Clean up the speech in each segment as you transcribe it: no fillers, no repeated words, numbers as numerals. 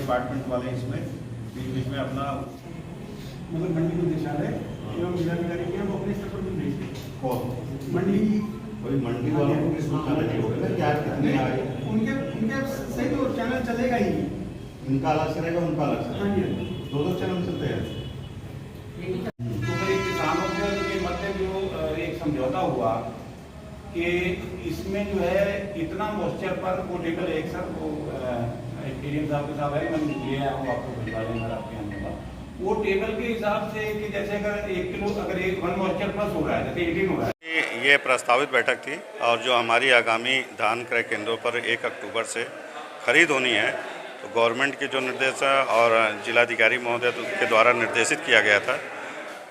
Department वाले इसमें बीच बीच में अपना मगर मंडी निदेशालय एवं जिलाधिकारी के हम अपने स्तर पर भी भेजते कौन मंडी कोई मंडी वालों को किस प्रकार नहीं होगा क्या कितने आए उनके सही तो चैनल चलेगा ही। इनका अलग से रहेगा उनका अलग से हाँ जी दो चैनल चलते हैं। तो भाई किसानों के मध्य जो एक समझौता हुआ कि इसमें जो है इतना मॉइस्चर पर वो टेबल एक सर वो एडीएम साहब के साथ है मैं ले आया हूँ आपको भिजवा देंगे आपके यहाँ होगा वो टेबल के हिसाब से कि जैसे अगर 1 किलो अगर 1 मॉइस्चर प्लस हो रहा है जैसे 18 हो रहा है। ये प्रस्तावित बैठक थी और जो हमारी आगामी धान क्रय केंद्रों पर 1 अक्टूबर से खरीद होनी है तो गवर्नमेंट के जो निर्देश और जिलाधिकारी महोदय के द्वारा निर्देशित किया गया था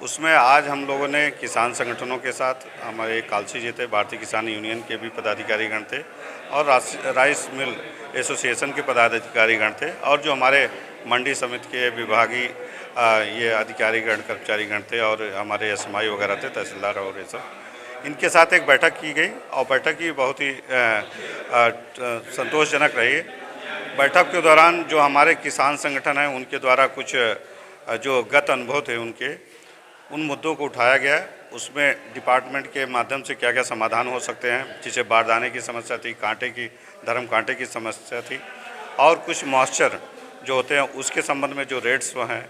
उसमें आज हम लोगों ने किसान संगठनों के साथ हमारे कालसी जी थे, भारतीय किसान यूनियन के भी पदाधिकारीगण थे और राइस मिल एसोसिएशन के पदाधिकारीगण थे और जो हमारे मंडी समिति के विभागीय ये अधिकारीगण कर्मचारीगण थे और हमारे एसएमआई वगैरह थे, तहसीलदार और ये सब, इनके साथ एक बैठक की गई और बैठक ही बहुत ही संतोषजनक रही। बैठक के दौरान जो हमारे किसान संगठन हैं उनके द्वारा कुछ जो गत अनुभव थे उन मुद्दों को उठाया गया। उसमें डिपार्टमेंट के माध्यम से क्या क्या समाधान हो सकते हैं, जैसे बारदाने की समस्या थी, धर्म कांटे की समस्या थी और कुछ मॉइस्चर जो होते हैं उसके संबंध में जो रेट्स हैं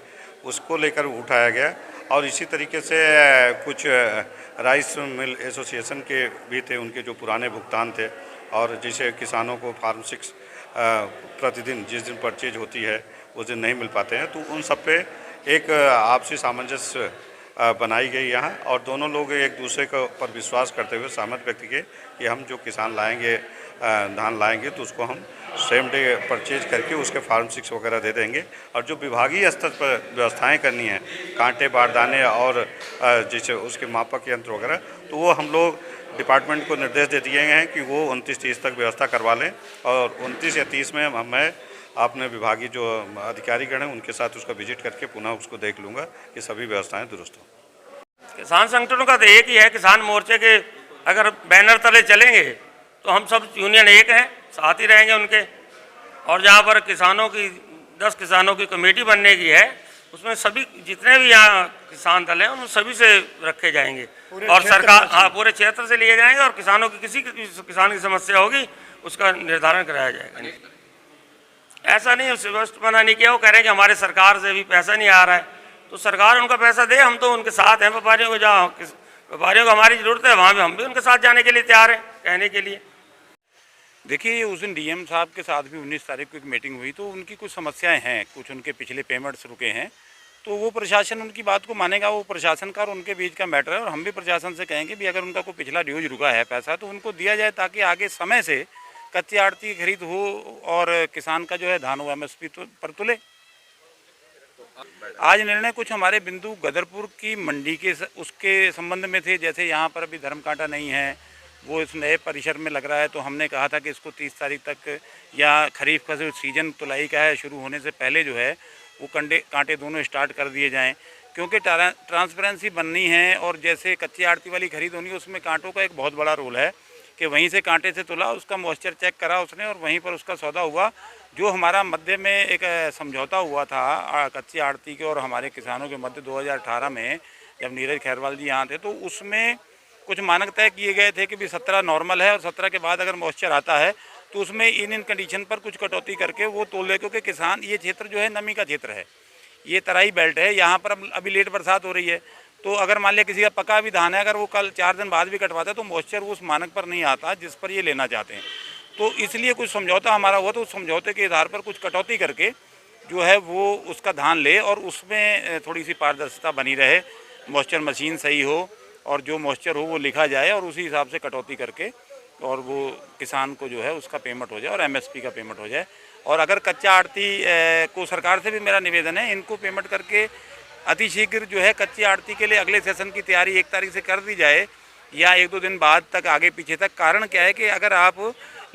उसको लेकर उठाया गया। और इसी तरीके से कुछ राइस मिल एसोसिएशन के भी थे, उनके जो पुराने भुगतान थे और जिसे किसानों को फार्म 6 प्रतिदिन जिस दिन परचेज होती है उस दिन नहीं मिल पाते हैं, तो उन सब पे एक आपसी सामंजस्य बनाई गई यहाँ और दोनों लोग एक दूसरे को पर विश्वास करते हुए सहमत व्यक्त किए कि हम जो किसान लाएंगे धान लाएंगे तो उसको हम सेम डे परचेज करके उसके फार्म 6 वगैरह दे देंगे और जो विभागीय स्तर पर व्यवस्थाएं करनी है कांटे बारदाने और जैसे उसके मापक यंत्र वगैरह, तो वो हम लोग डिपार्टमेंट को निर्देश दे दिए हैं कि वो 29-30 तक व्यवस्था करवा लें और 29 या 30 में मैं अपने विभागीय जो अधिकारीगण हैं उनके साथ उसका विजिट करके पुनः उसको देख लूँगा कि सभी व्यवस्थाएं दुरुस्त हों। किसान संगठनों का तो एक ही है, किसान मोर्चे के अगर बैनर तले चलेंगे तो हम सब यूनियन एक हैं, साथ ही रहेंगे उनके। और जहाँ पर किसानों की 10 किसानों की कमेटी बनने की है उसमें सभी जितने भी यहाँ किसान दल हैं उन सभी से रखे जाएंगे और सरकार पूरे क्षेत्र से लिए जाएंगे और किसानों की किसी किसान की समस्या होगी उसका निर्धारण कराया जाएगा। ऐसा नहीं व्यवस्था बना नहीं किया, वो कह रहे हैं कि हमारे सरकार से भी पैसा नहीं आ रहा है, तो सरकार उनका पैसा दे, हम तो उनके साथ हैं। व्यापारियों को जहाँ व्यापारियों को हमारी ज़रूरत है वहाँ भी हम भी उनके साथ जाने के लिए तैयार हैं कहने के लिए। देखिए उस दिन डीएम साहब के साथ भी 19 तारीख को एक मीटिंग हुई तो उनकी कुछ समस्याएं हैं, कुछ उनके पिछले पेमेंट्स रुके हैं, तो वो प्रशासन उनकी बात को मानेगा। वो प्रशासन का और उनके बीच का मैटर है और हम भी प्रशासन से कहेंगे भी अगर उनका कोई पिछला ड्यूज रुका है पैसा तो उनको दिया जाए ताकि आगे समय से कच्चे आड़ती की खरीद हो और किसान का जो है धान वो MSP पर तुले। आज निर्णय कुछ हमारे बिंदु गदरपुर की मंडी के उसके संबंध में थे, जैसे यहाँ पर अभी धर्म कांटा नहीं है, वो इस नए परिसर में लग रहा है, तो हमने कहा था कि इसको 30 तारीख तक या खरीफ का जो सीजन तुलाई का है शुरू होने से पहले जो है वो कांटे दोनों स्टार्ट कर दिए जाएं, क्योंकि ट्रांसपेरेंसी बननी है। और जैसे कच्ची आड़ती वाली खरीद होनी है उसमें कांटों का एक बहुत बड़ा रोल है कि वहीं से कांटे से तुला, उसका मॉइस्चर चेक करा उसने और वहीं पर उसका सौदा हुआ। जो हमारा मध्य में एक समझौता हुआ था कच्ची आड़ती के और हमारे किसानों के मध्य 2018 में जब नीरज खैरवाल जी यहाँ थे, तो उसमें कुछ मानक तय किए गए थे कि भी 17 नॉर्मल है और 17 के बाद अगर मॉइस्चर आता है तो उसमें इन कंडीशन पर कुछ कटौती करके वो तोल दे, क्योंकि किसान ये क्षेत्र जो है नमी का क्षेत्र है, ये तराई बेल्ट है, यहाँ पर अभी लेट बरसात हो रही है, तो अगर मान लिया किसी का पका भी धान है अगर वो कल 4 दिन बाद भी कटवाता है तो मॉइस्चर वो उस मानक पर नहीं आता जिस पर ये लेना चाहते हैं। तो इसलिए कुछ समझौता हमारा हुआ, तो उस समझौते के आधार पर कुछ कटौती करके जो है वो उसका धान ले और उसमें थोड़ी सी पारदर्शिता बनी रहे, मॉइस्चर मशीन सही हो और जो मॉइस्चर हो वो लिखा जाए और उसी हिसाब से कटौती करके और वो किसान को जो है उसका पेमेंट हो जाए और MSP का पेमेंट हो जाए। और अगर कच्चा आड़ती को सरकार से भी मेरा निवेदन है इनको पेमेंट करके अतिशीघ्र जो है कच्ची आड़ती के लिए अगले सेशन की तैयारी 1 तारीख से कर दी जाए या 1-2 दिन बाद तक आगे पीछे तक। कारण क्या है कि अगर आप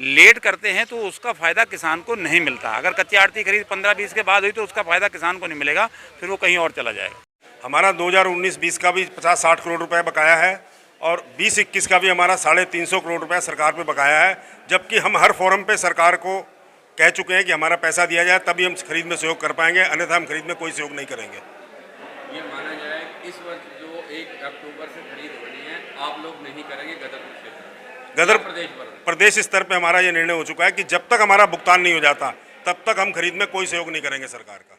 लेट करते हैं तो उसका फ़ायदा किसान को नहीं मिलता। अगर कच्ची आड़ती खरीद 15-20 के बाद हुई तो उसका फ़ायदा किसान को नहीं मिलेगा, फिर वो कहीं और चला जाएगा। हमारा 2019-20 का भी 50-60 करोड़ रुपए बकाया है और 20-21 का भी हमारा 350 करोड़ रुपए सरकार पे बकाया है, जबकि हम हर फोरम पे सरकार को कह चुके हैं कि हमारा पैसा दिया जाए तभी हम खरीद में सहयोग कर पाएंगे, अन्यथा हम खरीद में कोई सहयोग नहीं करेंगे। ये माना जाए इस वर्ष जो 1 अक्टूबर से खरीद होनी है आप लोग नहीं करेंगे गदरपुर क्षेत्र गदर प्रदेश स्तर पे हमारा ये निर्णय हो चुका है कि जब तक हमारा भुगतान नहीं हो जाता तब तक हम खरीद में कोई सहयोग नहीं करेंगे सरकार का।